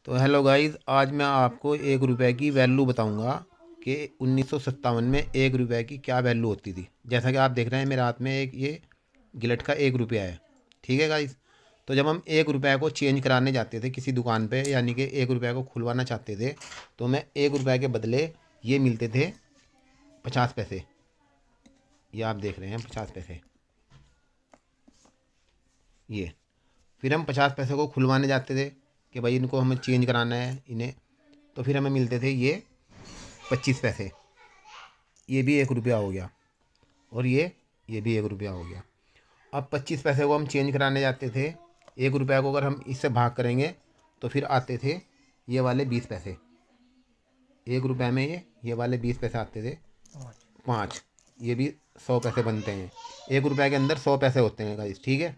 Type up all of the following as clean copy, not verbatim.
तो hello guys, आज मैं आपको 1 रुपए की वैल्यू बताऊंगा कि 1957 में 1 रुपए की क्या वैल्यू होती थी। जैसा कि आप देख रहे हैं मेरे हाथ में एक ये गिलट का 1 रुपया है। ठीक है गाइस। तो जब हम 1 रुपए को चेंज कराने जाते थे किसी दुकान पे, यानी कि 1 रुपए को खुलवाना चाहते थे, तो हमें 1 रुपए के बदले ये मिलते थे 50 पैसे। ये आप देख रहे हैं 50 पैसे ये। फिर हम 50 पैसे को खुलवाने जाते थे कि भाई इनको हमें चेंज कराना है इन्हें, तो फिर हमें मिलते थे ये 25 पैसे। ये भी 1 रुपया हो गया। और ये भी 1 रुपया हो गया। अब 25 पैसे को हम चेंज कराने जाते थे, 1 रुपया को अगर हम इससे भाग करेंगे तो फिर आते थे ये वाले 20 पैसे। 1 रुपये में ये वाले 20 पैसे आते थे। 5, ये भी 100 पैसे बनते हैं। 1 रुपये के अंदर 100 पैसे होते हैं गाइस। ठीक है।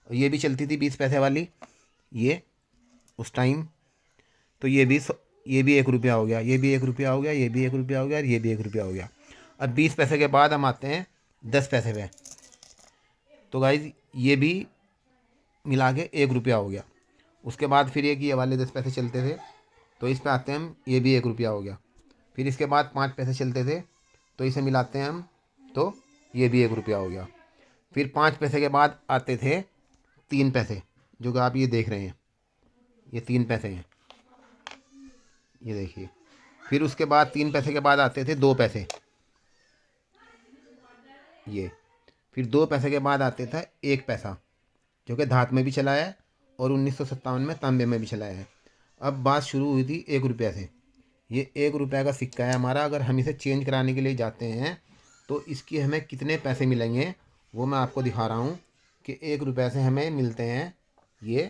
और ये भी चलती थी 20 पैसे वाली ये उस टाइम। तो ये भी 1 रुपया हो गया, ये भी 1 रुपया हो गया, ये भी 1 रुपया हो गया और ये भी 1 रुपया हो गया। अब 20 पैसे के बाद हम आते हैं 10 पैसे पे। तो गाइज ये भी मिला के 1 रुपया हो गया। उसके बाद फिर ये वाले 10 पैसे चलते थे, तो इस पे आते हैं हम, ये भी 1 रुपया हो गया। फिर इसके बाद 5 पैसे चलते थे, तो इसे मिलाते हैं हम, तो ये भी 1 रुपया हो गया। फिर 5 पैसे के बाद आते थे 3 पैसे, जो कि आप ये देख रहे हैं, ये 3 पैसे हैं, ये देखिए। फिर उसके बाद 3 पैसे के बाद आते थे 2 पैसे ये। फिर 2 पैसे के बाद आते था 1 पैसा, जो कि धात में भी चला है और 1957 में तांबे में भी चला है। अब बात शुरू हुई थी 1 रुपया से। ये 1 रुपया का सिक्का है हमारा। अगर हम इसे चेंज कराने के लिए जाते हैं तो इसकी हमें कितने पैसे मिलेंगे वो मैं आपको दिखा रहा हूँ कि 1 रुपये से हमें मिलते हैं ये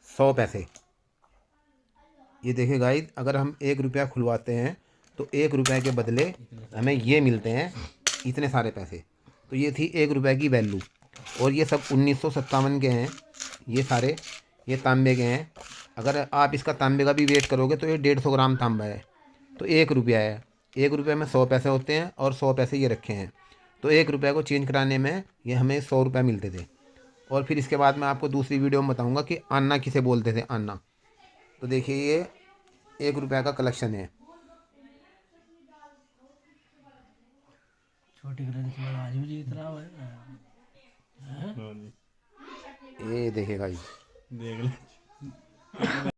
100 पैसे। ये देखिए गाइस, अगर हम 1 रुपया खुलवाते हैं तो 1 रुपये के बदले हमें ये मिलते हैं इतने सारे पैसे। तो ये थी 1 रुपये की वैल्यू। और ये सब 1957 के हैं ये सारे, ये तांबे के हैं। अगर आप इसका तांबे का भी वेट करोगे तो ये 150 ग्राम तांबा है। तो 1 रुपया है, 1 रुपये में 100 पैसे होते हैं और 100 पैसे ये रखे हैं। तो 1 रुपये को चेंज कराने में ये हमें 100 रुपये मिलते थे। और फिर इसके बाद मैं आपको दूसरी वीडियो में बताऊँगा कि आना किसे बोलते थे, आना। तो देखिए ये 1 रुपये का कलेक्शन है। छोटी ग्रंथ में आज भी जीत रहा है। ये देखेगा, देख ले।